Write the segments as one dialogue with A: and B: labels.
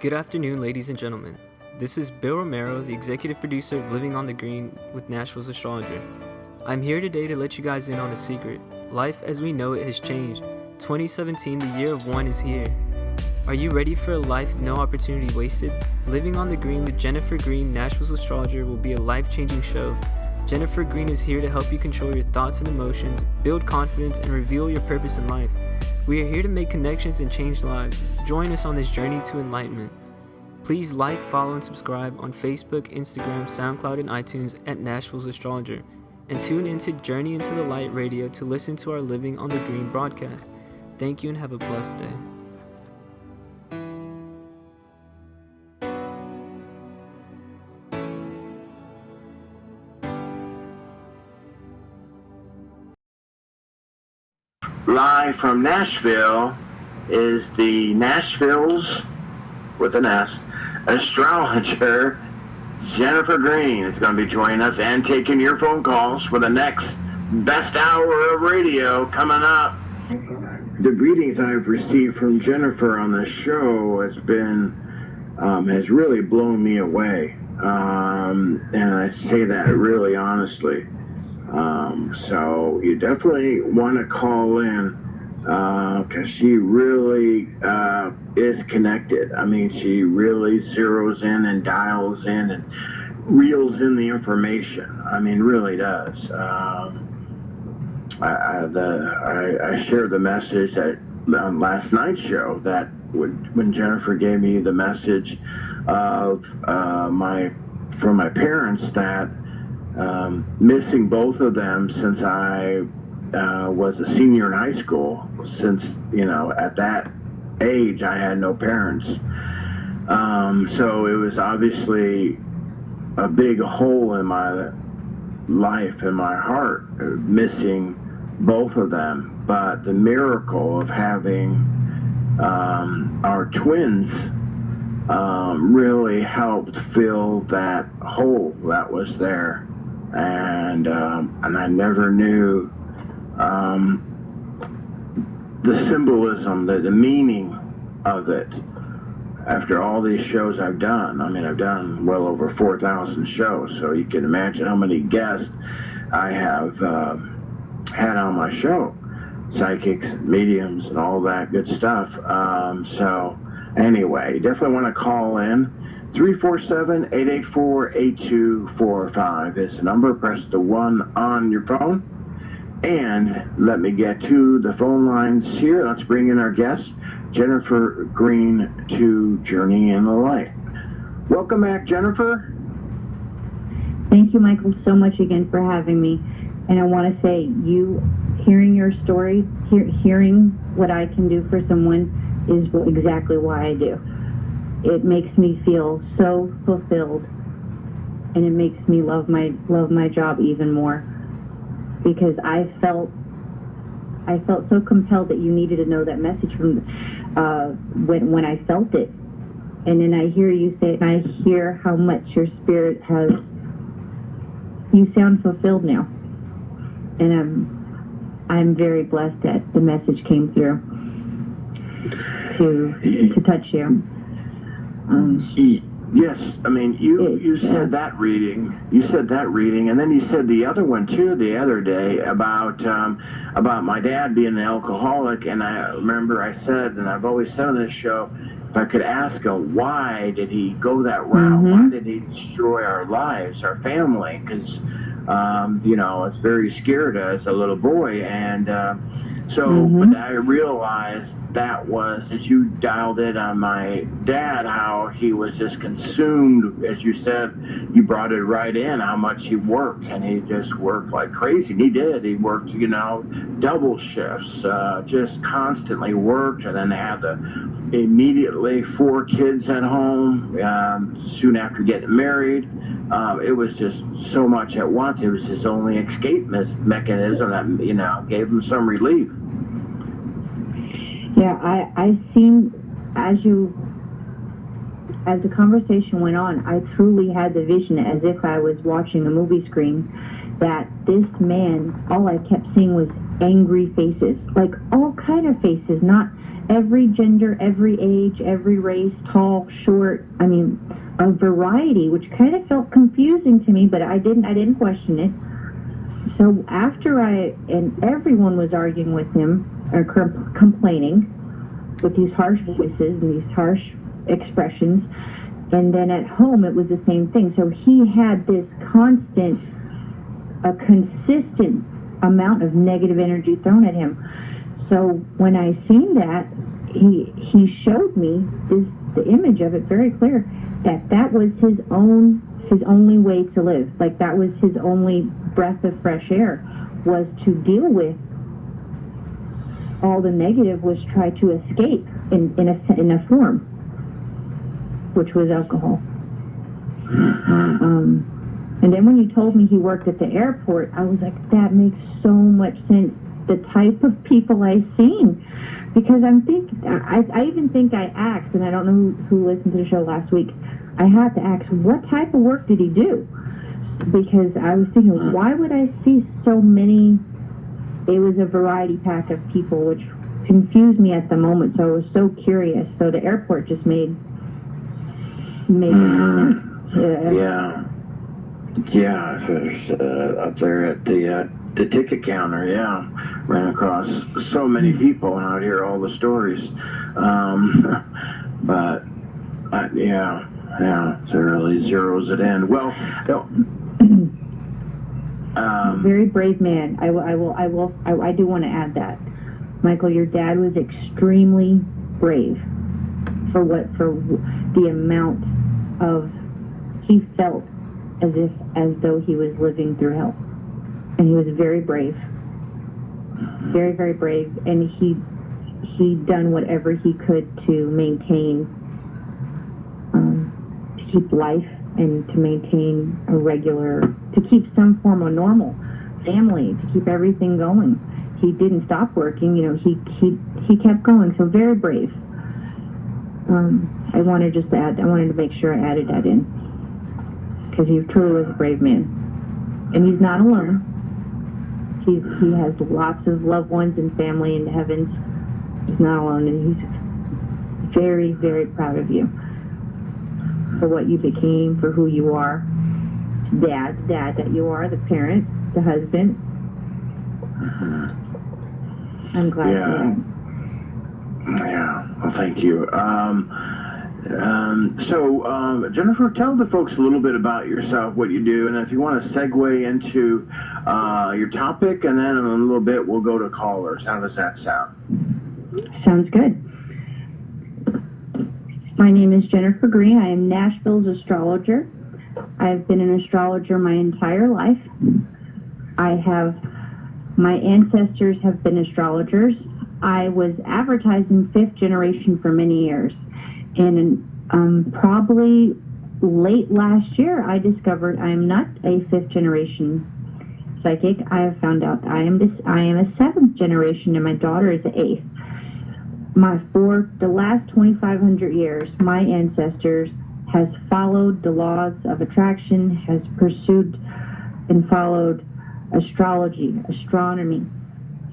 A: Good afternoon, ladies and gentlemen. This is Bill Romero, the executive producer of Living on the Green with Nashville's Astrologer. I'm here today to let you guys in on a secret. Life as we know it has changed. 2017, the year of one, is here. Are you ready for a life no opportunity wasted? Living on the Green with Jennifer Green, Nashville's Astrologer, will be a life-changing show. Jennifer Green is here to help you control your thoughts and emotions, build confidence, and reveal your purpose in life. We are here to make connections and change lives. Join us on this journey to enlightenment. Please like, follow, and subscribe on Facebook, Instagram, SoundCloud, and iTunes at Nashville's Astrologer. And tune into Journey into the Light Radio to listen to our Living on the Green broadcast. Thank you and have a blessed day.
B: Live from Nashville is the Nashville's, with an S, Astrologer, Jennifer Green is going to be joining us and taking your phone calls for the next best hour of radio coming up. The greetings I've received from Jennifer on the show has really blown me away. And I say that really honestly. So you definitely want to call in because she really is connected. I mean, she really zeroes in and dials in and reels in the information. I mean, really does. I shared the message on last night's show that when Jennifer gave me the message of from my parents that missing both of them since I was a senior in high school, since, at that age I had no parents. So it was obviously a big hole in my life, in my heart, missing both of them. But the miracle of having our twins really helped fill that hole that was there. And I never knew the symbolism, the meaning of it. After all these shows I've done, I've done well over 4,000 shows, so you can imagine how many guests I have had on my show, psychics, mediums, and all that good stuff. So anyway, you definitely want to call in. 347-884-8245 is the number. Press the 1 on your phone. And let me get to the phone lines here. Let's bring in our guest, Jennifer Green, to Journey in the Light. Welcome back, Jennifer.
C: Thank you, Michael, so much again for having me. And I want to say, hearing your story, hearing what I can do for someone is exactly why I do. It makes me feel so fulfilled, and it makes me love my job even more, because I felt so compelled that you needed to know that message from when I felt it, and then I hear you say it, and I hear how much your spirit has. You sound fulfilled now, and I'm very blessed that the message came through to touch you.
B: Yes, you said that reading. You said that reading, and then you said the other one too the other day about my dad being an alcoholic. And I remember I said, and I've always said on this show, if I could ask him, why did he go that route? Mm-hmm. Why did he destroy our lives, our family? Because I was very scared as a little boy, and but I realized that was, as you dialed in on my dad, how he was just consumed, as you said, you brought it right in, how much he worked, and he just worked like crazy. And he did. He worked, double shifts, just constantly worked, and then they had immediately 4 kids at home, soon after getting married. It was just so much at once. It was his only escape mechanism that, gave him some relief.
C: Yeah, I seen, as the conversation went on, I truly had the vision as if I was watching a movie screen, that this man, all I kept seeing was angry faces, like all kind of faces, not every gender, every age, every race, tall, short, I mean, a variety, which kind of felt confusing to me, but I didn't question it. So after and everyone was arguing with him, or complaining, with these harsh voices and these harsh expressions, and then at home it was the same thing. So he had this a consistent amount of negative energy thrown at him. So when I seen that, he showed me the image of it very clear, that was his only way to live. Like, that was his only breath of fresh air, was to deal with all the negative, was try to escape in a form, which was alcohol. And then when you told me he worked at the airport, I was like, that makes so much sense. The type of people I've seen, because I'm thinking, I even think I asked, and I don't know who listened to the show last week, I had to ask, what type of work did he do? Because I was thinking, why would I see so many? It was a variety pack of people, which confused me at the moment, so I was so curious. So the airport just made
B: Yeah, up there at the ticket counter, ran across so many people, and I'd hear all the stories. But so it really zeroes it in. Well,
C: very brave man. I do want to add that, Michael, your dad was extremely brave for the amount of, he felt as though he was living through hell, and he was very brave, very, very brave, and he done whatever he could to maintain, to keep life and to maintain to keep some form of normal family, to keep everything going. He didn't stop working, he kept going. So very brave. I wanted to make sure I added that in, because he truly was a brave man, and he's not alone. He has lots of loved ones and family in the heavens. He's not alone, and he's very, very proud of you for what you became, for who you are, the dad that you are, the parent, the husband. I'm glad.
B: Well, thank you. So Jennifer, tell the folks a little bit about yourself, what you do, and if you want to segue into your topic, and then in a little bit we'll go to callers. How does that sound?
C: Sounds good. My name is Jennifer Green. I am Nashville's astrologer. I've been an astrologer my entire life. My ancestors have been astrologers. I was advertising fifth generation for many years. And probably late last year, I discovered I am not a fifth generation psychic. I have found out I am a seventh generation, and my daughter is the eighth. For the last 2,500 years, my ancestors has followed the laws of attraction, has pursued and followed astrology, astronomy,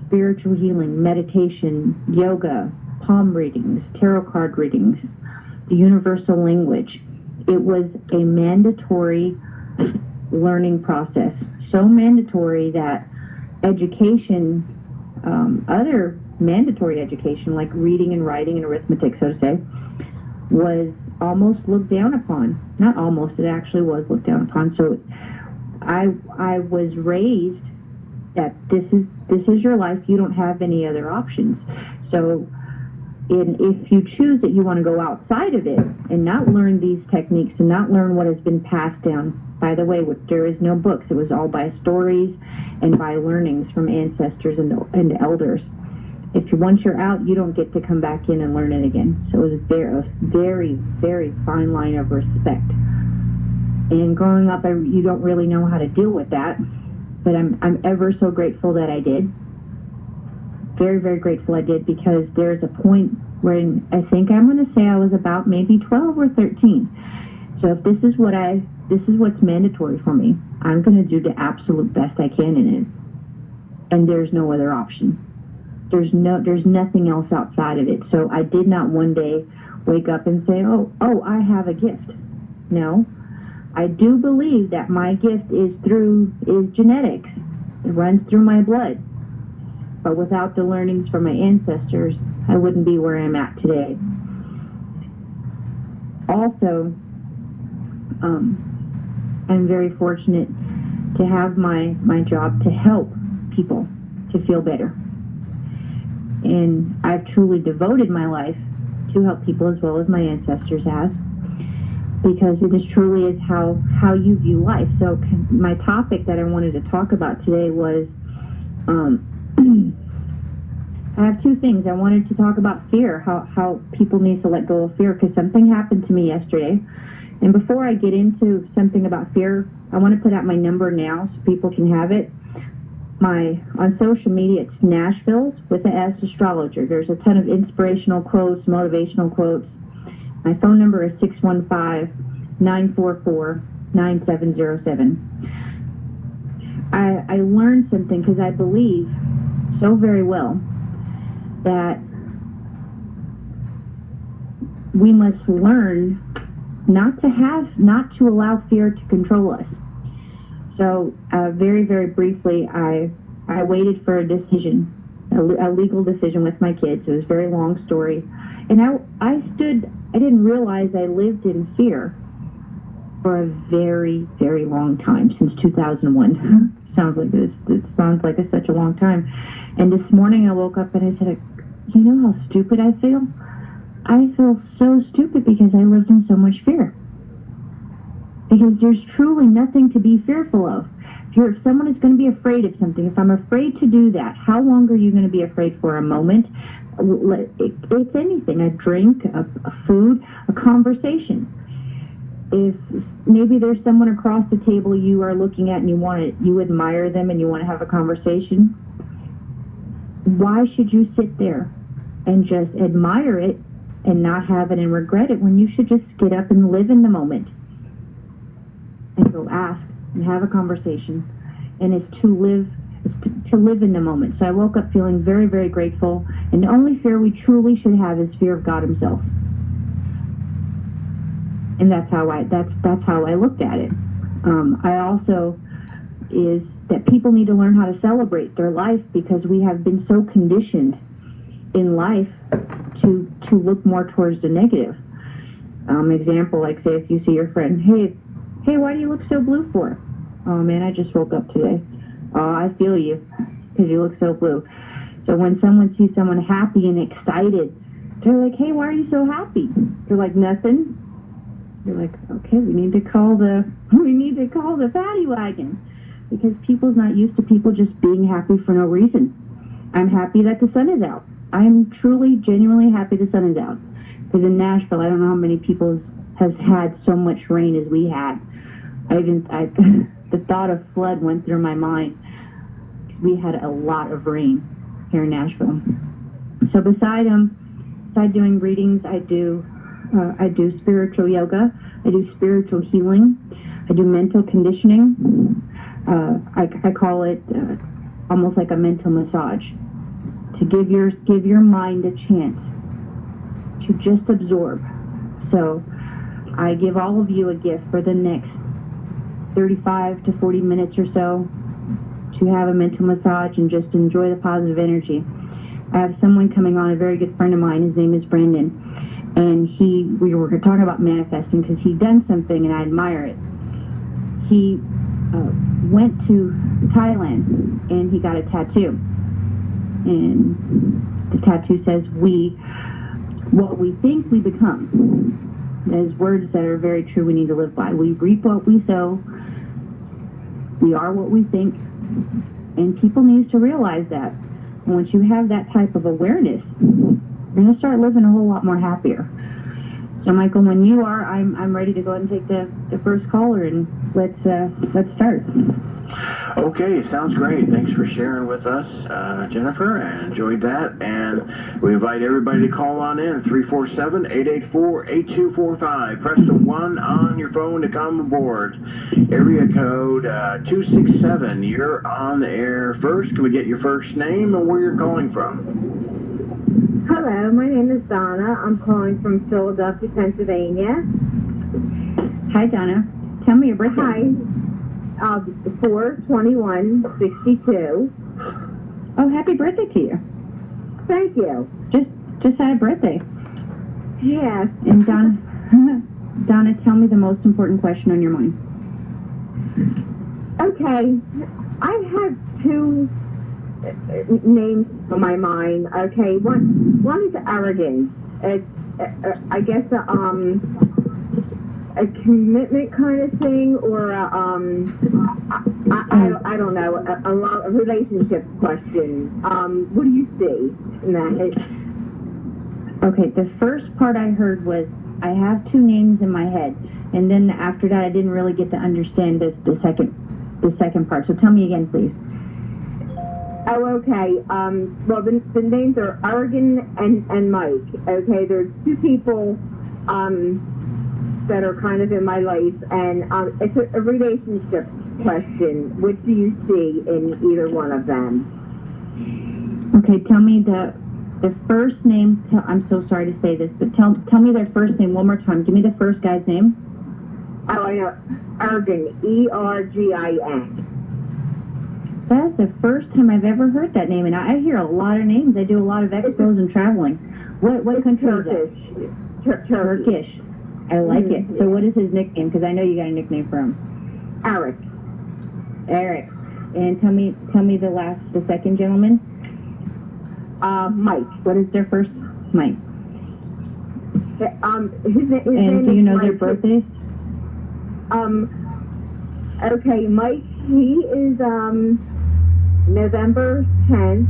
C: spiritual healing, meditation, yoga, palm readings, tarot card readings, the universal language. It was a mandatory learning process, so mandatory that education, other mandatory education like reading and writing and arithmetic, so to say, was almost looked down upon. Not almost, it actually was looked down upon. So I was raised that this is your life. You don't have any other options. So if you choose that you want to go outside of it and not learn these techniques and not learn what has been passed down, by the way, there is no books. It was all by stories and by learnings from ancestors and elders. Once you're out, you don't get to come back in and learn it again. So it was a very, very fine line of respect. And growing up, you don't really know how to deal with that. But I'm ever so grateful that I did. Very, very grateful I did, because there's a point where I think I'm going to say I was about maybe 12 or 13. So if this is what's mandatory for me, I'm going to do the absolute best I can in it. And there's no other option. There's nothing else outside of it. So I did not one day wake up and say, oh, I have a gift. No. I do believe that my gift is genetics. It runs through my blood. But without the learnings from my ancestors, I wouldn't be where I'm at today. Also, I'm very fortunate to have my job to help people to feel better. And I've truly devoted my life to help people as well as my ancestors have, because it is truly is how you view life. So my topic that I wanted to talk about today was, I have two things. I wanted to talk about fear, how people need to let go of fear, because something happened to me yesterday. And before I get into something about fear, I want to put out my number now so people can have it. On social media, it's Nashville's with the S Astrologer. There's a ton of inspirational quotes, motivational quotes. My phone number is 615-944-9707. I learned something because I believe so very well that we must learn not to allow fear to control us. So very, very briefly, I waited for a decision, a legal decision with my kids. It was a very long story. And I didn't realize I lived in fear for a very, very long time, since 2001. It sounds like such a long time. And this morning I woke up and I said, you know how stupid I feel? I feel so stupid because I lived in so much fear. Because there's truly nothing to be fearful of. If someone is going to be afraid of something, if I'm afraid to do that, how long are you going to be afraid for? A moment? It's anything, a drink, a food, a conversation. If maybe there's someone across the table you are looking at and you admire them and you want to have a conversation, why should you sit there and just admire it and not have it and regret it, when you should just get up and live in the moment and go ask and have a conversation? And it's to live in the moment. So I woke up feeling very, very grateful, and the only fear we truly should have is fear of God himself. And that's how I looked at it. I also is that people need to learn how to celebrate their life, because we have been so conditioned in life to look more towards the negative. Example, like say if you see your friend, hey, why do you look so blue for? Oh man, I just woke up today. Oh, I feel you, because you look so blue. So when someone sees someone happy and excited, they're like, hey, why are you so happy? You're like, nothing. You're like, okay, we need to call the paddy wagon, because people's not used to people just being happy for no reason. I'm happy that the sun is out. I'm truly, genuinely happy the sun is out. Because in Nashville, I don't know how many people has had so much rain as we had. The thought of flood went through my mind. We had a lot of rain here in Nashville. So beside doing readings, I do spiritual yoga. I do spiritual healing. I do mental conditioning. I call it almost like a mental massage, to give your mind a chance to just absorb. So I give all of you a gift for the next 35 to 40 minutes or so to have a mental massage and just enjoy the positive energy. I have someone coming on, a very good friend of mine. His name is Brandon, and we were talking about manifesting, because he'd done something and I admire it. He went to Thailand and he got a tattoo, and the tattoo says, what we think we become. There's words that are very true we need to live by. We reap what we sow. We are what we think. And people need to realize that. And once you have that type of awareness, you're going to start living a whole lot more happier. So, Michael, when you are, I'm ready to go ahead and take the first caller, and let's start.
B: Okay, sounds great. Thanks for sharing with us, Jennifer. I enjoyed that. And we invite everybody to call on in, 347-884-8245. Press the 1 on your phone to come aboard. Area code 267. You're on the air first. Can we get your first name and where you're calling from?
D: Hello, my name is Donna. I'm calling from Philadelphia, Pennsylvania.
C: Hi, Donna. Tell me your birthday.
D: Hi. 4/21/62.
C: Oh, happy birthday to you.
D: Thank you.
C: Just had a birthday.
D: Yes.
C: And Donna, tell me the most important question on your mind.
D: Okay. I have two names on my mind. Okay. One is arrogance. It's, I guess, a commitment kind of thing, or I don't know, a relationship question. What do you see in that?
C: Okay, the first part I heard was, I have two names in my head, and then after that I didn't really get to understand the second part. So tell me again, please.
D: Oh, okay. Well, the names are Argan and Mike. Okay, there's two people that are kind of in my life, and it's a relationship question. What do you see in either one of them?
C: Okay, tell me the first name. I'm so sorry to say this, but tell me their first name one more time. Give me the first guy's name.
D: Oh, I know. Ergin, E-R-G-I-N.
C: That's the first time I've ever heard that name, and I hear a lot of names. I do a lot of expos and traveling. What country
D: Turkish.
C: is that? Turkish. I like it. So what is his nickname? Because I know you got a nickname for him.
D: Eric.
C: Eric. And tell me the second gentleman.
D: Mike.
C: What is their first? Mike.
D: His
C: and
D: name
C: do you know their
D: Mike.
C: birthdays?
D: Okay, Mike, he is November 10th.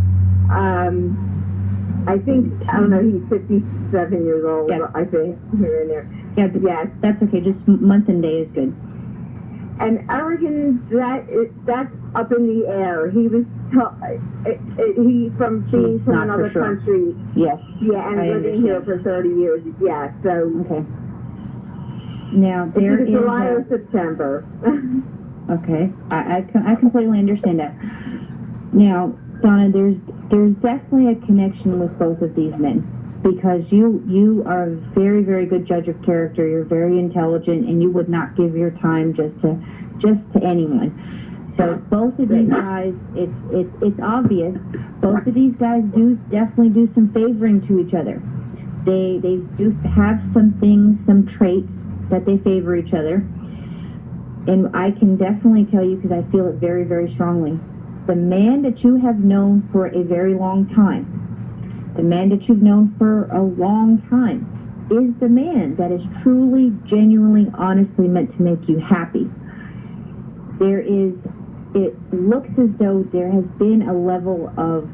D: I think, I don't know, he's 57 years old,
C: Yeah.
D: I think, here and there.
C: Yeah,
D: Yes.
C: That's okay. Just month and day is good.
D: And Oregon, that's up in the air. He was, he from being from another country.
C: Yes.
D: Yeah, and living here for 30 years. Yeah, so.
C: Okay. Now, there is
D: July or September.
C: Okay. I completely understand that. Now, Donna, there's definitely a connection with both of these men, because you are a very, very good judge of character. You're very intelligent, and you would not give your time just to anyone. So both of these guys, it's obvious. Both of these guys definitely do some favoring to each other. They do have some things, some traits that they favor each other. And I can definitely tell you, because I feel it very, very strongly, the man that you have known for a very long time, the man that you've known for a long time, is the man that is truly, genuinely, honestly meant to make you happy. It looks as though there has been a level of,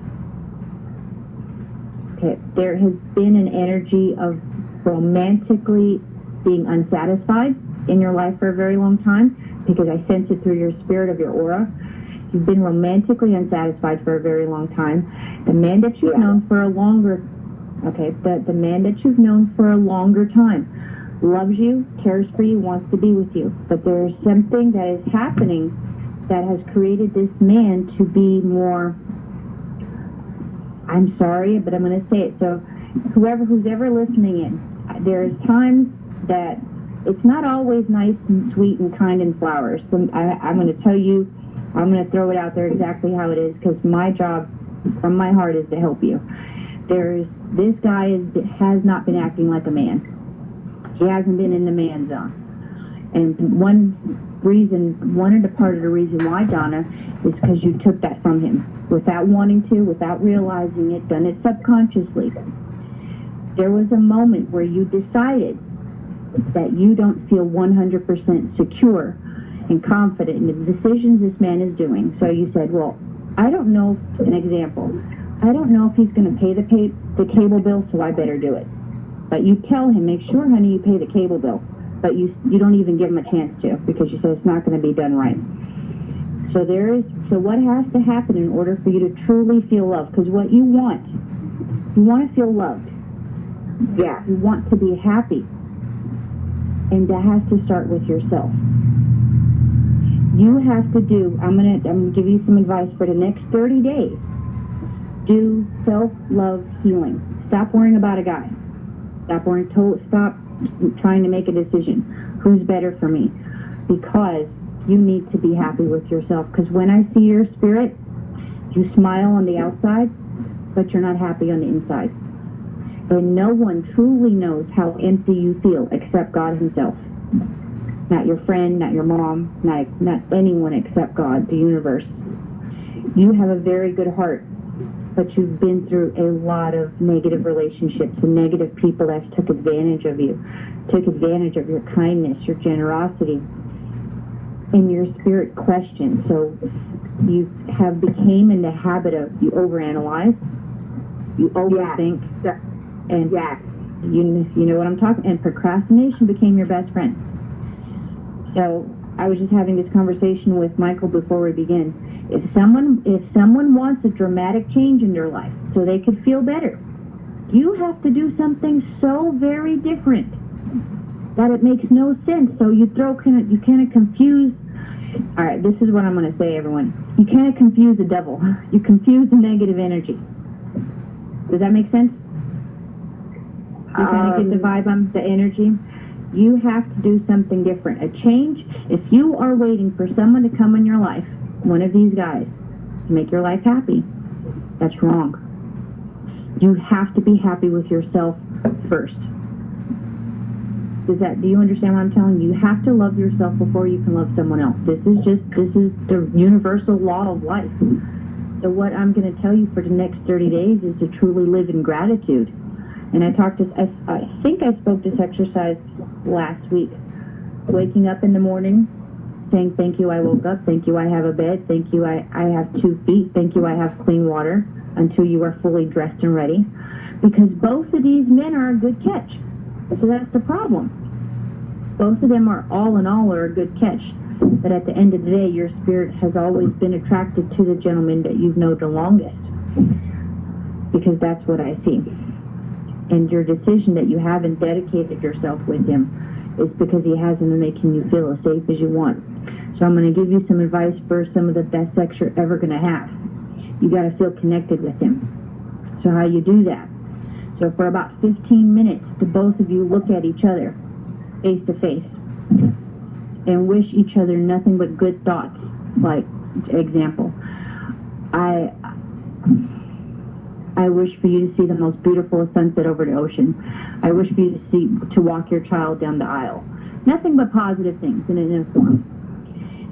C: there has been an energy of romantically being unsatisfied in your life for a very long time, because I sense it through your spirit of your aura. You've been romantically unsatisfied for a very long time. The man that you've known for a longer, the man that you've known for a longer time loves you, cares for you, wants to be with you. But there is something that is happening that has created this man to be more, I'm sorry, but I'm going to say it. So who's ever listening in, there's times that it's not always nice and sweet and kind and flowers. So I'm going to tell you, I'm going to throw it out there exactly how it is, because my job from my heart is to help you. This guy has not been acting like a man. He hasn't been in the man zone. And one part of the reason why, Donna, is because you took that from him without wanting to, without realizing it, done it subconsciously. There was a moment where you decided that you don't feel 100% secure and confident in the decisions this man is doing. So you said, well, I don't know, an example, I don't know if he's going to pay the cable bill, so I better do it. But you tell him, make sure, honey, you pay the cable bill. But you don't even give him a chance to, because you said it's not going to be done right. So what has to happen in order for you to truly feel loved? Because what you want to feel loved.
D: Yeah.
C: You want to be happy. And that has to start with yourself. You have to do, I'm gonna give you some advice for the next 30 days. Do self-love healing. Stop worrying about a guy. Stop trying to make a decision. Who's better for me? Because you need to be happy with yourself. Because when I see your spirit, you smile on the outside, but you're not happy on the inside. And no one truly knows how empty you feel except God himself. Not your friend, not your mom, not anyone except God, the universe. You have a very good heart, but you've been through a lot of negative relationships and negative people that took advantage of you, took advantage of your kindness, your generosity, and your spirit questioned. So you have became in the habit of, you overanalyze, you overthink, and you know what I'm talking, and procrastination became your best friend. So I was just having this conversation with Michael before we begin. If someone wants a dramatic change in their life so they could feel better, you have to do something so very different that it makes no sense. So you kind of confuse. All right, this is what I'm going to say, everyone. You kind of confuse the devil. You confuse the negative energy. Does that make sense? You kind of get the vibe on the energy. You have to do something different. A change. If you are waiting for someone to come in your life, one of these guys, to make your life happy, that's wrong. You have to be happy with yourself first. Do you understand what I'm telling you? You have to love yourself before you can love someone else. This is the universal law of life. So what I'm going to tell you for the next 30 days is to truly live in gratitude. And I think I spoke this exercise last week. Waking up in the morning, saying, thank you, I woke up. Thank you, I have a bed. Thank you, I have 2 feet. Thank you, I have clean water, until you are fully dressed and ready. Because both of these men are a good catch. So that's the problem. Both of them are all in all are a good catch. But at the end of the day, your spirit has always been attracted to the gentleman that you've known the longest. Because that's what I see. And your decision that you haven't dedicated yourself with him is because he hasn't been making you feel as safe as you want. So I'm going to give you some advice for some of the best sex you're ever going to have. You got to feel connected with him. So how you do that? So for about 15 minutes, the both of you look at each other face to face and wish each other nothing but good thoughts. Like, example, I wish for you to see the most beautiful sunset over the ocean. I wish for you to walk your child down the aisle. Nothing but positive things in a form.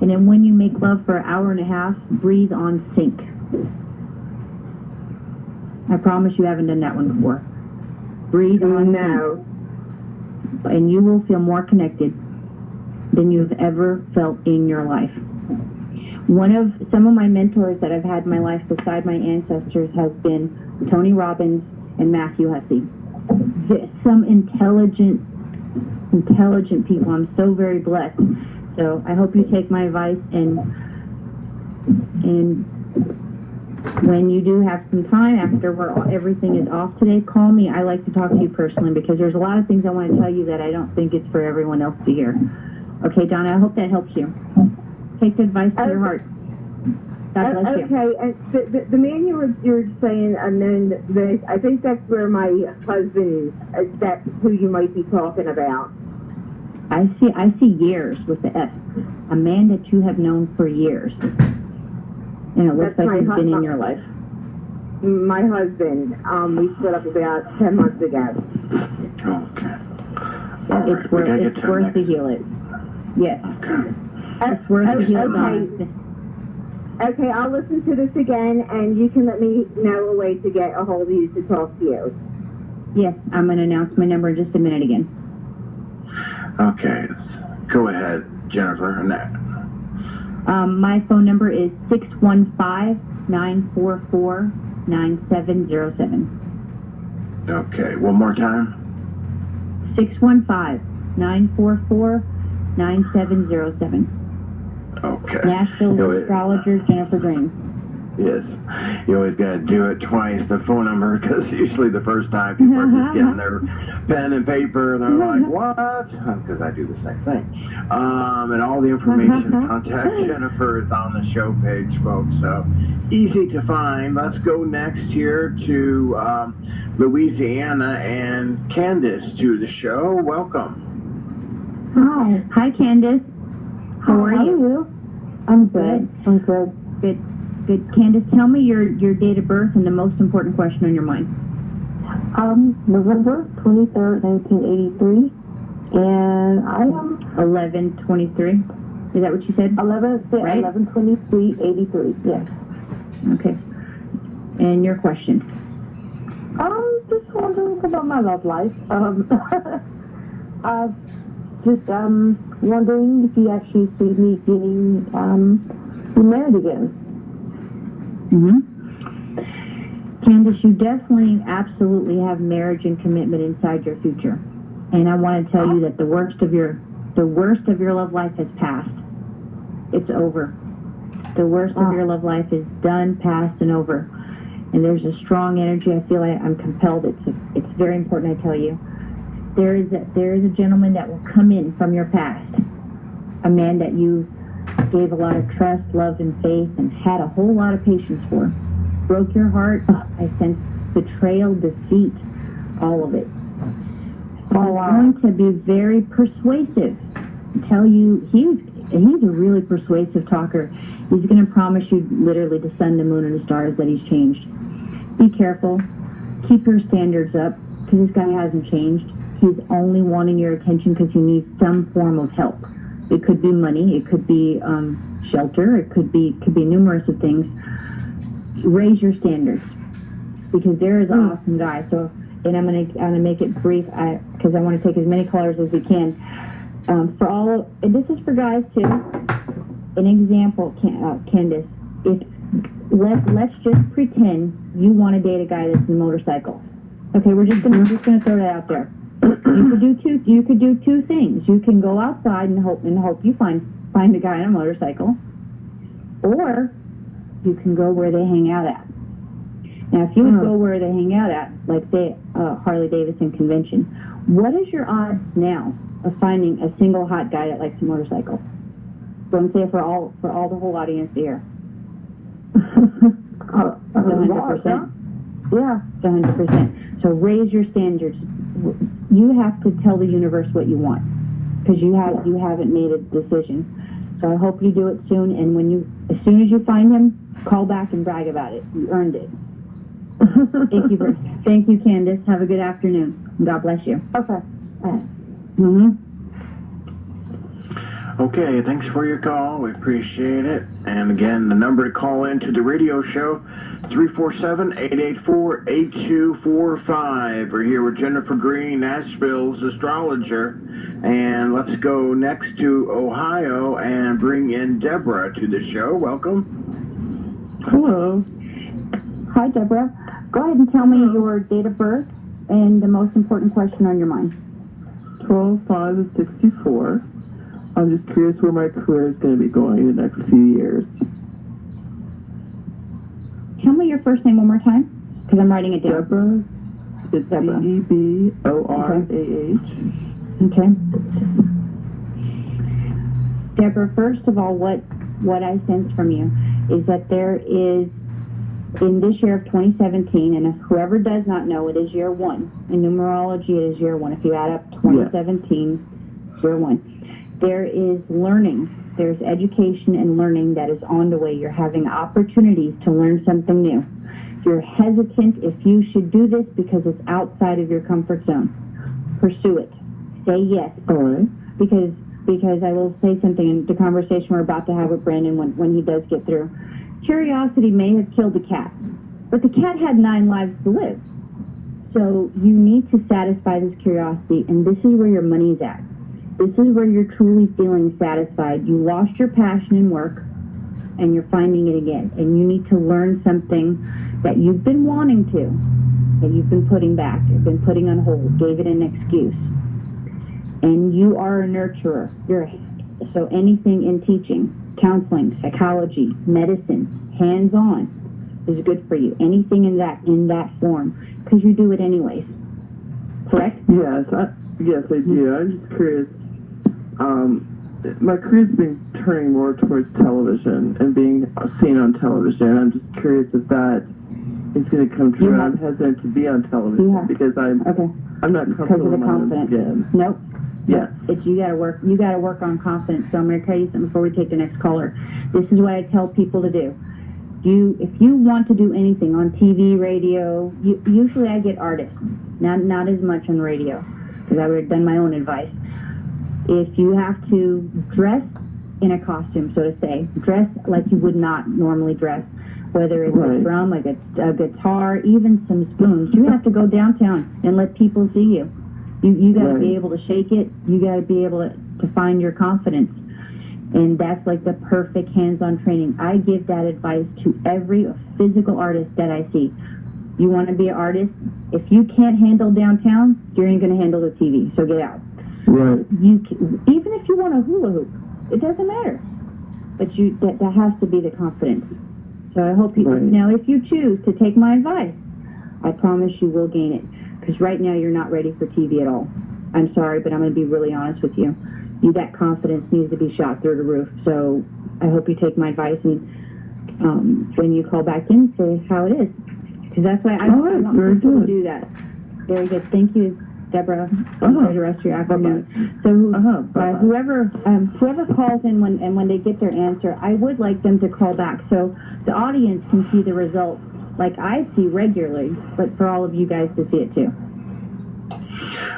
C: And then when you make love for an hour and a half, breathe on sync. I promise you haven't done that one before. Breathe on sync. And you will feel more connected than you've ever felt in your life. Some of my mentors that I've had in my life beside my ancestors has been Tony Robbins and Matthew Hussey. Some intelligent people. I'm so very blessed. So I hope you take my advice, and when you do have some time after everything is off today, call me. I like to talk to you personally because there's a lot of things I want to tell you that I don't think it's for everyone else to hear. Okay, Donna, I hope that helps you. Take the advice to your heart. God bless you.
D: Okay, and the man you were saying, and then I think that's where my husband, that's who you might be talking about.
C: I see years with the S. A man that you have known for years. And it looks like he's been in your life.
D: My husband, we split up about 10 months ago.
B: Okay.
C: It's worth to heal it. Yes.
B: Okay.
C: It's worth to heal it.
D: Okay, I'll listen to this again, and you can let me know a way to get a hold of you to talk to you.
C: Yes, I'm going to announce my number in just a minute again.
B: Okay. Go ahead, Jennifer.
C: My phone number is 615-944-9707.
B: Okay. One more time?
C: 615-944-9707.
B: Okay.
C: Nashville's Astrologer, Jennifer Green.
B: Yes. You always got to do it twice, the phone number, because usually the first time people are just getting their pen and paper, and they're like, what? Because I do the same thing. And all the information, contact Jennifer is on the show page, folks. So easy to find. Let's go next here to Louisiana and Candace to the show. Welcome.
C: Hi. Hi, Candace. How are you? I'm good. I'm good. Good. Good. Candace, tell me your date of birth and the most important question on your mind.
E: November 23rd, 1983, and I am
C: 11/23. Is that what you said?
E: 11/23/83. Yes.
C: Okay. And your question?
E: Just wondering about my love life. Just wondering if you actually see me getting married again.
C: Candace, you definitely absolutely have marriage and commitment inside your future. And I want to tell you that the worst of your love life has passed. It's over. The worst of your love life is done, past, and over. And there's a strong energy. I feel like I'm compelled. It's very important I tell you. There is a gentleman that will come in from your past. A man that you gave a lot of trust, love, and faith, and had a whole lot of patience for. Broke your heart. I sense betrayal, deceit, all of it. He's going to be very persuasive. Tell you, he's a really persuasive talker. He's going to promise you literally the sun, the moon, and the stars that he's changed. Be careful. Keep your standards up, because this guy hasn't changed. He's only wanting your attention because he needs some form of help. It could be money, it could be shelter, it could be numerous of things. Raise your standards, because there is an awesome guy. So, and I'm gonna make it brief, because I want to take as many callers as we can. And this is for guys too. An example, Candace. Let's just pretend you want to date a guy that's in a motorcycle. Okay, we're just gonna throw that out there. You could do two things. You can go outside and hope you find a guy on a motorcycle, or you can go where they hang out at. Now, if you would go where they hang out at, like say Harley Davidson convention, what is your odds now of finding a single hot guy that likes a motorcycle? So I'm saying for all the whole audience here. 100%. Yeah, 100%. So raise your standards. You have to tell the universe what you want, because you haven't made a decision. So I hope you do it soon. And as soon as you find him, call back and brag about it. You earned it. Thank you, Candace. Have a good afternoon. God bless you.
E: Okay.
B: Okay, thanks for your call. We appreciate it. And again, the number to call into the radio show, 347-884-8245. We're here with Jennifer Green, Nashville's Astrologer. And let's go next to Ohio and bring in Deborah to the show. Welcome.
C: Hello. Hi, Deborah. Go ahead and tell me your date of birth and the most important question on your mind.
F: 12/5/64. I'm just curious where my career is going to be going in the next few years.
C: Tell me your first name one more time, because I'm writing it down.
F: Deborah. It's Deborah.
C: Okay. Deborah, first of all, what I sense from you is that there is, in this year of 2017, and if whoever does not know, it is year one. In numerology, it is year one. If you add up 2017, year one. There is learning. There's education and learning that is on the way. You're having opportunities to learn something new. You're hesitant if you should do this because it's outside of your comfort zone. Pursue it. Say yes.
F: All right.
C: Because I will say something in the conversation we're about to have with Brandon when he does get through. Curiosity may have killed the cat, but the cat had 9 lives to live. So you need to satisfy this curiosity, and this is where your money's at. This is where you're truly feeling satisfied. You lost your passion in work, and you're finding it again. And you need to learn something that you've been wanting to, that you've been putting back, you've been putting on hold, gave it an excuse. And you are a nurturer. So anything in teaching, counseling, psychology, medicine, hands-on is good for you. Anything in that form, because you do it anyways. Correct?
F: Yes, I do. I'm just curious. My career's been turning more towards television and being seen on television. I'm just curious if that is going to come true. I'm hesitant to be on television because I'm not comfortable in my own skin.
C: Nope.
F: Yes.
C: You got to work. You got to work on confidence. So I'm going to tell you something before we take the next caller. This is what I tell people to do. If you want to do anything on TV, radio, usually I get artists. Not as much on radio, because I would have done my own advice. If you have to dress in a costume, so to say, dress like you would not normally dress, whether it's a drum, like a guitar, even some spoons, you have to go downtown and let people see you. You got to be able to shake it. You got to be able to find your confidence. And that's like the perfect hands-on training. I give that advice to every physical artist that I see. You want to be an artist? If you can't handle downtown, you ain't going to handle the TV, so get out.
F: Right.
C: Even if you want a hula hoop, it doesn't matter. But that has to be the confidence. So I hope you, now if you choose to take my advice, I promise you will gain it. Because right now you're not ready for TV at all. I'm sorry, but I'm going to be really honest with you. That confidence needs to be shot through the roof. So I hope you take my advice and when you call back in, say how it is. Because that's why I want people to do that. Very good. Thank you, Deborah. Enjoy the rest of your afternoon. So whoever calls in when they get their answer, I would like them to call back so the audience can see the results like I see regularly, but for all of you guys to see it too.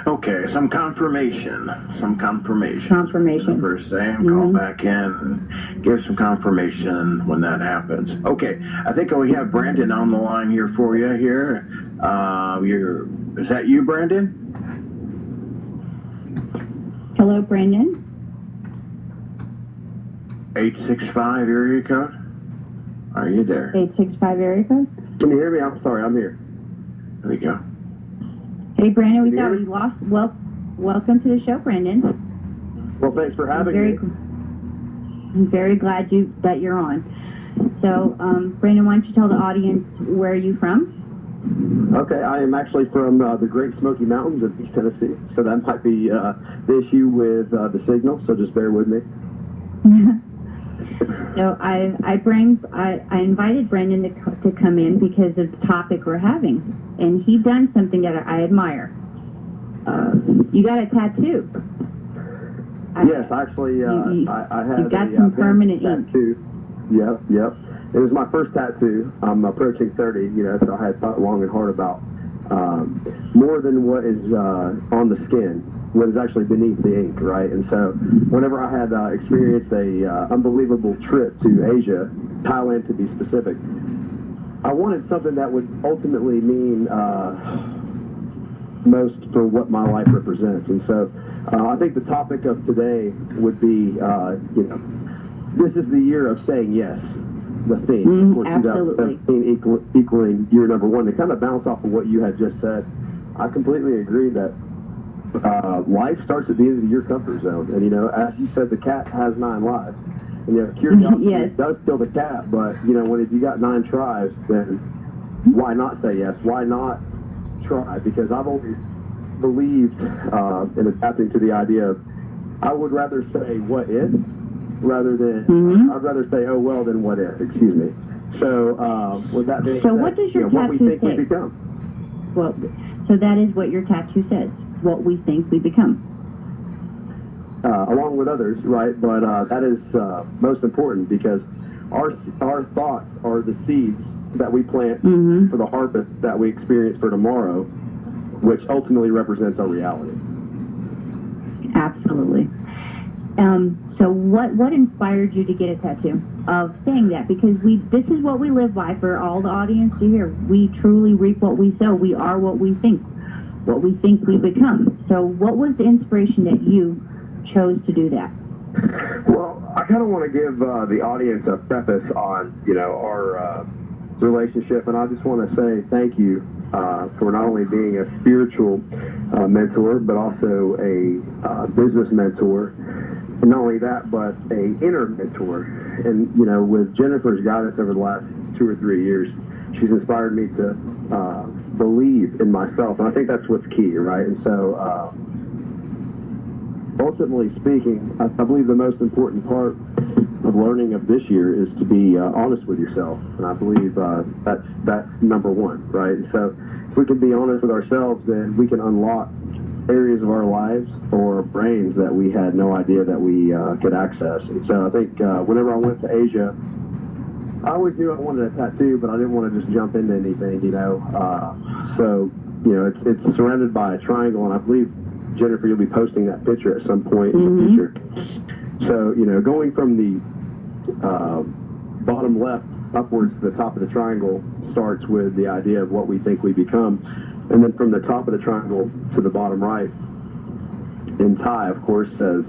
B: Okay, some confirmation.
C: Confirmation.
B: First thing, call back in and give some confirmation when that happens. Okay, I think we have Brandon on the line here for you here. Is that you, Brandon?
C: Hello, Brandon.
B: 865 area code? Are you there?
C: 865 area code?
G: Can you hear me? I'm sorry, I'm here.
B: There we go.
C: Hey, Brandon, we thought we lost. Well, welcome to the show, Brandon.
G: Well, thanks for having me.
C: I'm very glad that you're on. So, Brandon, why don't you tell the audience where are you from?
G: Okay, I am actually from the Great Smoky Mountains of East Tennessee, so that might be the issue with the signal, so just bear with me.
C: So I invited Brandon to come in because of the topic we're having, and he done something that I admire. You got a tattoo.
G: Yes, actually, I have
C: you got some permanent
G: tattoo. Yep. It was my first tattoo. I'm approaching 30, so I had thought long and hard about more than what is on the skin, what is actually beneath the ink, right? And so whenever I had experienced a unbelievable trip to Asia, Thailand to be specific, I wanted something that would ultimately mean most for what my life represents. And so I think the topic of today would be, this is the year of saying yes. The theme, of course, 2017 equaling year number one. To kind of bounce off of what you had just said, I completely agree that life starts at the end of your comfort zone. And, as you said, the cat has 9 lives. And, curiosity does kill the cat, but, if you got 9 tries, then why not say yes? Why not try? Because I've always believed in adapting to the idea of I would rather say what if rather than I'd rather say oh well than what if. Excuse me. So with that being said,
C: what does your
G: what we
C: tattoo
G: think
C: say?
G: we become.
C: Well, so that is what your tattoo says. What we think we become.
G: Along with others, right? But that is most important because our thoughts are the seeds that we plant for the harvest that we experience for tomorrow, which ultimately represents our reality.
C: Absolutely. So what inspired you to get a tattoo of saying that? Because this is what we live by for all the audience to hear. We truly reap what we sow. We are what we think we become. So what was the inspiration that you chose to do that?
G: Well, I kind of want to give the audience a preface on, our relationship, and I just want to say thank you for not only being a spiritual mentor, but also a business mentor. And not only that, but a inner mentor. and you know, with Jennifer's guidance over the last 2 or 3 years, she's inspired me to believe in myself, and I think that's what's key, right? And so, ultimately speaking, I believe the most important part of learning of this year is to be honest with yourself, and I believe that's number one, right? And so, if we can be honest with ourselves, then we can unlock areas of our lives or brains that we had no idea that we could access. And so I think whenever I went to Asia, I always knew I wanted a tattoo, but I didn't want to just jump into anything, you know. So, you know, it's surrounded by a triangle, and I believe, Jennifer, you'll be posting that picture at some point in the future. So, you know, going from the bottom left upwards to the top of the triangle starts with the idea of what we think we become. And then from the top of the triangle to the bottom right, in Thai, of course, says,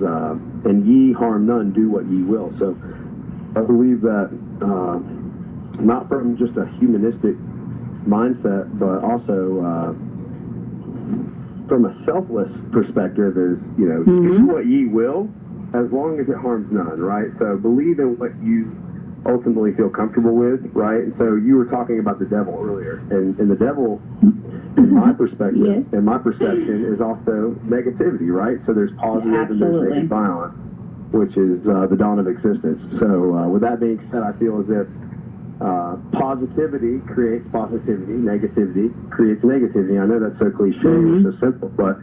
G: and ye harm none, do what ye will. So I believe that not from just a humanistic mindset, but also from a selfless perspective is, you know, do what ye will, as long as it harms none, right? So believe in what you ultimately feel comfortable with, right? And so you were talking about the devil earlier, and the devil, in my perspective, and my perception, is also negativity, right? So there's positive and there's negative violence, which is the dawn of existence. So with that being said, I feel as if positivity creates positivity, negativity creates negativity. I know that's so cliche or so simple, but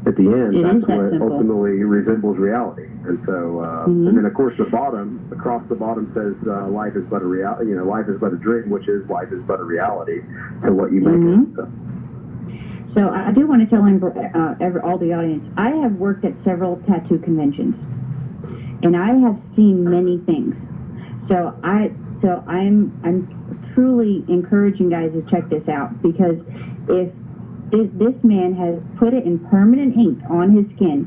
G: at the end, that's what ultimately resembles reality. And so, and then of course across the bottom says life is but a reality. You know, life is but a dream, which is life is but a reality to what you make it.
C: So I do want to tell all the audience, I have worked at several tattoo conventions, and I have seen many things. So I'm truly encouraging guys to check this out, because if this man has put it in permanent ink on his skin,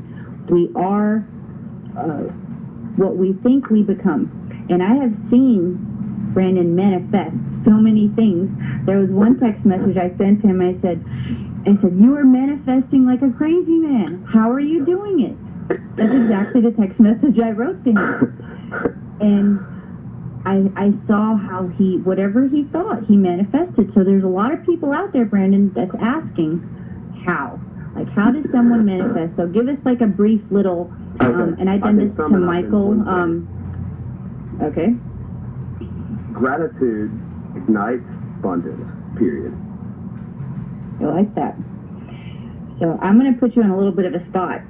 C: we are what we think we become. And I have seen Brandon manifest so many things. There was one text message I sent him. I said, you are manifesting like a crazy man. How are you doing it? That's exactly the text message I wrote to him. And I saw how whatever he thought, he manifested. So there's a lot of people out there, Brandon, that's asking how. Like, how does someone manifest? So give us like a brief little, and I've done this to Michael. Okay.
G: Gratitude ignites abundance, period.
C: I like that. So I'm going to put you in a little bit of a spot.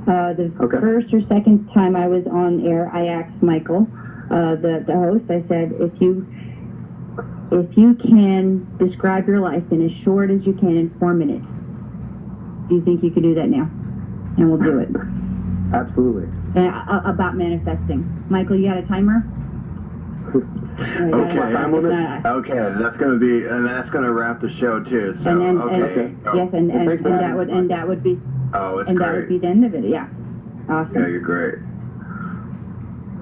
C: The first or second time I was on air, I asked Michael, the host, I said, if you can describe your life in as short as you can in 4 minutes, do you think you could do that now? And we'll do it.
G: Absolutely.
C: About manifesting. Michael, you got a timer?
B: Okay, that's going to be, and that's going to wrap the show too. So,
C: and that would be, that would be the end of it. Yeah. Awesome.
B: Yeah, you're great.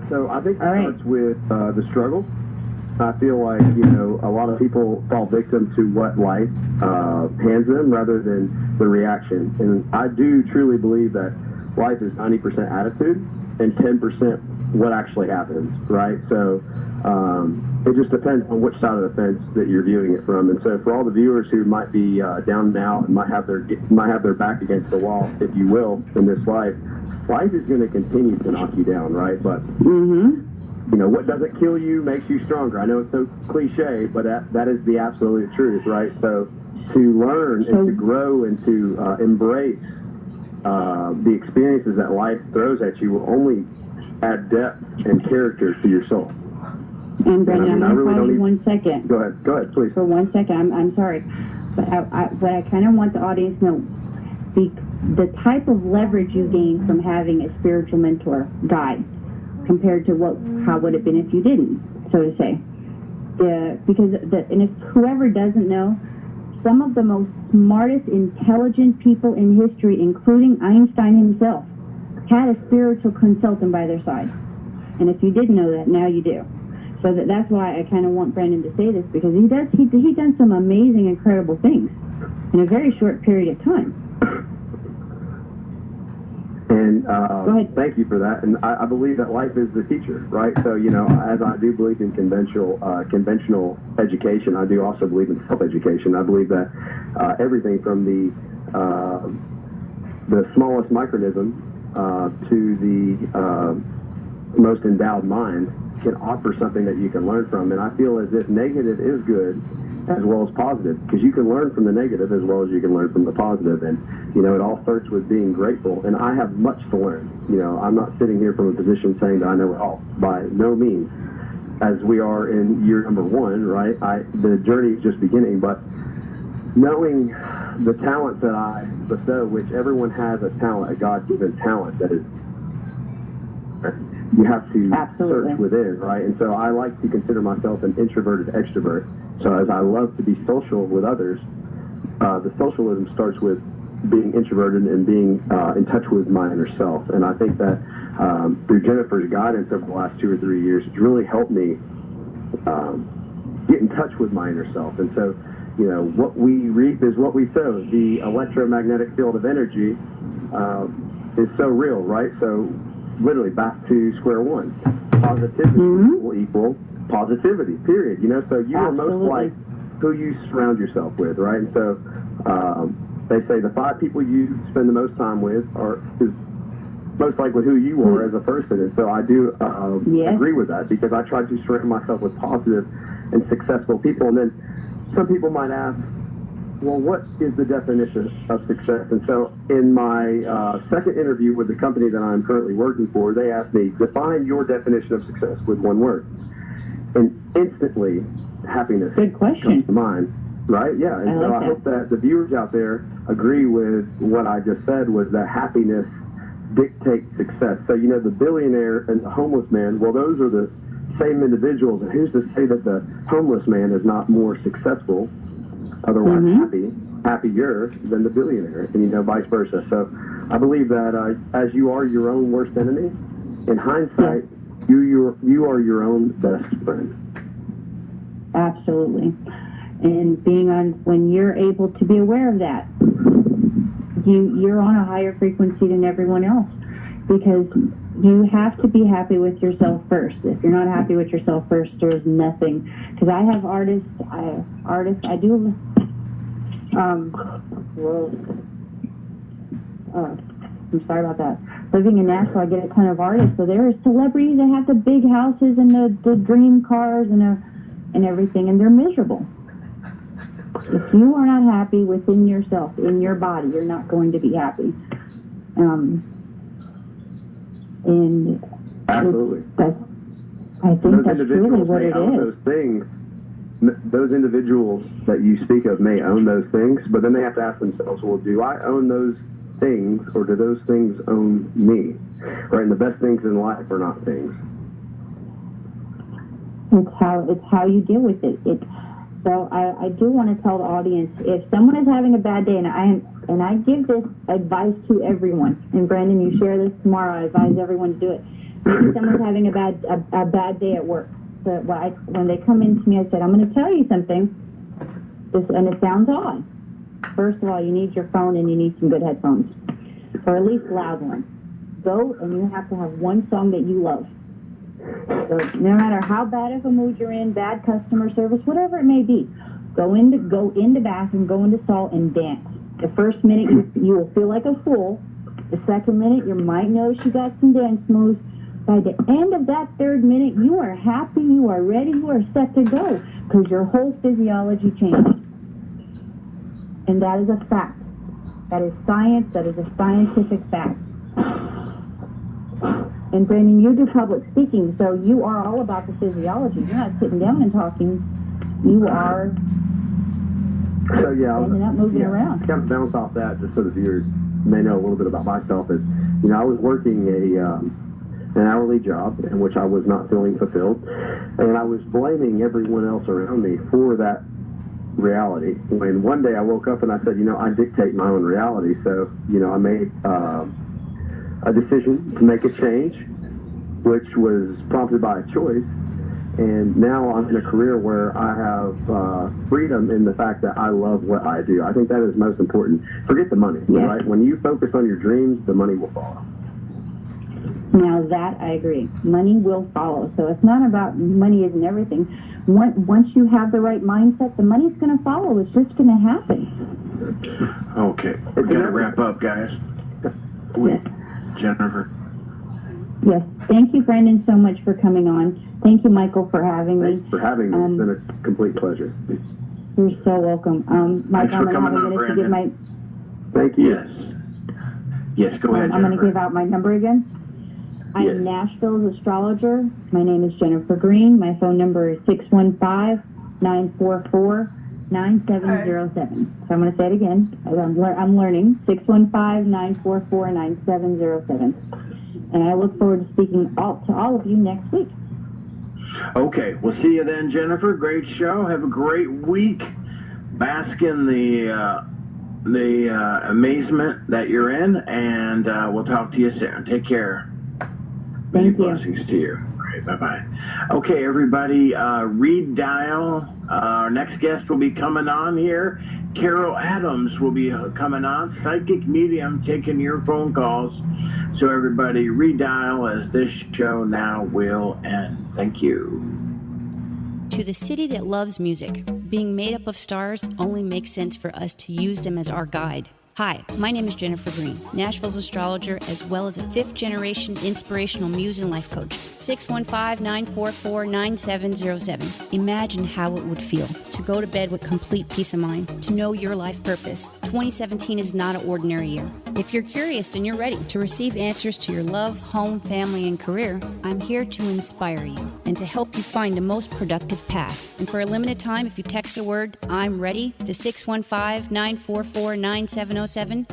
G: So I think it starts with the struggle. I feel like, you know, a lot of people fall victim to what life hands them rather than the reaction. And I do truly believe that life is 90% attitude and 10% what actually happens, right? So it just depends on which side of the fence that you're viewing it from. And so for all the viewers who might be down and out and might have their back against the wall, if you will, in this life is going to continue to knock you down, right? But you know, what doesn't kill you makes you stronger. I know it's so cliche, but that is the absolute truth, right? So to learn and to grow and to embrace the experiences that life throws at you will only add depth and character to your soul.
C: And Brandon, I'm going to pause you 1 second.
G: Go ahead, please.
C: For 1 second, I'm sorry. But I kind of want the audience to know the type of leverage you gain from having a spiritual mentor guide compared to how would it have been if you didn't, so to say. And if whoever doesn't know, some of the most smartest, intelligent people in history, including Einstein himself, had a spiritual consultant by their side. And if you didn't know that, now you do. So that's why I kind of want Brandon to say this, because he done some amazing, incredible things in a very short period of time.
G: And thank you for that. And I believe that life is the teacher, right? So, you know, as I do believe in conventional education, I do also believe in self-education. I believe that everything from the smallest micronism to the most endowed mind can offer something that you can learn from. And I feel as if negative is good as well as positive, because you can learn from the negative as well as you can learn from the positive. And, you know, it all starts with being grateful. And I have much to learn. You know, I'm not sitting here from a position saying that I know it all, by no means. As we are in year number 1, right, the journey is just beginning. But knowing the talent that I bestow, which everyone has a talent, a God-given talent that is, you have to search within, right? And so I like to consider myself an introverted extrovert. So as I love to be social with others, the socialism starts with being introverted and being in touch with my inner self. And I think that through Jennifer's guidance over the last 2 or 3 years, it's really helped me get in touch with my inner self. And so, you know, what we reap is what we sow. The electromagnetic field of energy is so real, right? So literally back to square one. Positivity will equal positivity, period. You know, so you are most like who you surround yourself with, right? And so they say the 5 people you spend the most time with is most likely who you are as a person. And so I do agree with that, because I try to surround myself with positive and successful people. And then some people might ask, well, what is the definition of success? And so in my second interview with the company that I'm currently working for, they asked me, define your definition of success with one word. And instantly, happiness comes to mind, right? Yeah, and so I hope that the viewers out there agree with what I just said, was that happiness dictates success. So, you know, the billionaire and the homeless man, well, those are the same individuals, and who's to say that the homeless man is not more successful, otherwise happier than the billionaire, and, you know, vice versa. So I believe that as you are your own worst enemy, in hindsight, you are your own best friend.
C: Absolutely. And when you're able to be aware of that, you're on a higher frequency than everyone else, because you have to be happy with yourself first. If you're not happy with yourself first, there's nothing. Because I have artists, I'm sorry about that. Living in Nashville, I get a ton of artists. So there are celebrities that have the big houses and the dream cars and everything, and they're miserable. If you are not happy within yourself, in your body, you're not going to be happy. And
G: absolutely,
C: I think that's really what it is.
G: Those things, those individuals that you speak of may own those things, but then they have to ask themselves, well, do I own those things, or do those things own me? Right? And the best things in life are not things.
C: It's how you deal with it. So I do want to tell the audience, if someone is having a bad day, and I give this advice to everyone, and Brandon, you share this tomorrow, I advise everyone to do it. If someone's having a bad day at work, so when they come in to me, I said, I'm going to tell you something, and it sounds odd. First of all, you need your phone and you need some good headphones, or at least loud ones. Go, and you have to have one song that you love. So no matter how bad of a mood you're in, bad customer service, whatever it may be, go into bathroom, go into stall and dance. The first minute you will feel like a fool. The second minute you might notice you got some dance moves. By the end of that third minute, you are happy, you are ready, you are set to go, because your whole physiology changed. And that is a fact. That is science. That is a scientific fact. And Brandon, you do public speaking, so you are all about the physiology. You're not sitting down and talking. You are standing up, moving around.
G: Kind of bounce off that, just so the viewers may know a little bit about myself. Is, you know, I was working an hourly job in which I was not feeling fulfilled, and I was blaming everyone else around me for that reality. When one day I woke up and I said, you know, I dictate my own reality. So, you know, I made a decision to make a change, which was prompted by a choice. And now I'm in a career where I have freedom in the fact that I love what I do. I think that is most important. Forget the money, right? When you focus on your dreams, the money will follow.
C: Now that I agree. Money will follow. So it's not about money isn't everything. Once you have the right mindset, the money's going to follow. It's just going to happen.
B: Okay. We're going to wrap up, guys. With Jennifer.
C: Yes. Thank you, Brendan, so much for coming on. Thank you, Michael, for having me.
G: Thanks for having me. It's been a complete pleasure.
C: You're so welcome. Mike, I'm going to have a minute to give my...
G: Thank you.
B: Yes, go ahead,
C: I'm going to
B: Jennifer.
C: give out my number again. I'm Nashville's Astrologer. My name is Jennifer Green. My phone number is 615-944-9707. So I'm going to say it again. I'm learning. 615-944-9707. And I look forward to speaking to all of you next week.
B: Okay, we'll see you then, Jennifer. Great show. Have a great week. Bask in the amazement that you're in, and we'll talk to you soon. Take care.
C: Thank you.
B: Blessings to you. Great. Bye-bye. Okay, everybody, Reed Dial. Our next guest will be coming on here. Carol Adams will be coming on. Psychic medium taking your phone calls. So everybody, redial as this show now will end. Thank you.
H: To the city that loves music, being made up of stars only makes sense for us to use them as our guide. Hi, my name is Jennifer Green, Nashville's astrologer, as well as a fifth-generation inspirational muse and life coach. 615-944-9707. Imagine how it would feel to go to bed with complete peace of mind, to know your life purpose. 2017 is not an ordinary year. If you're curious and you're ready to receive answers to your love, home, family, and career, I'm here to inspire you and to help you find the most productive path. And for a limited time, if you text a word, I'm ready, to 615-944-9707,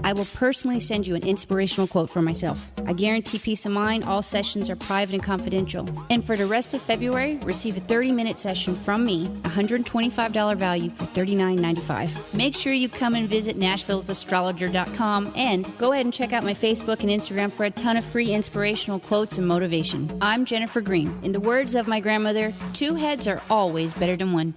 H: I will personally send you an inspirational quote for myself. I guarantee peace of mind. All sessions are private and confidential. And for the rest of February, receive a 30-minute session from me, $125 value for $39.95. Make sure you come and visit NashvillesAstrologer.com and go ahead and check out my Facebook and Instagram for a ton of free inspirational quotes and motivation. I'm Jennifer Green. In the words of my grandmother, 2 heads are always better than 1.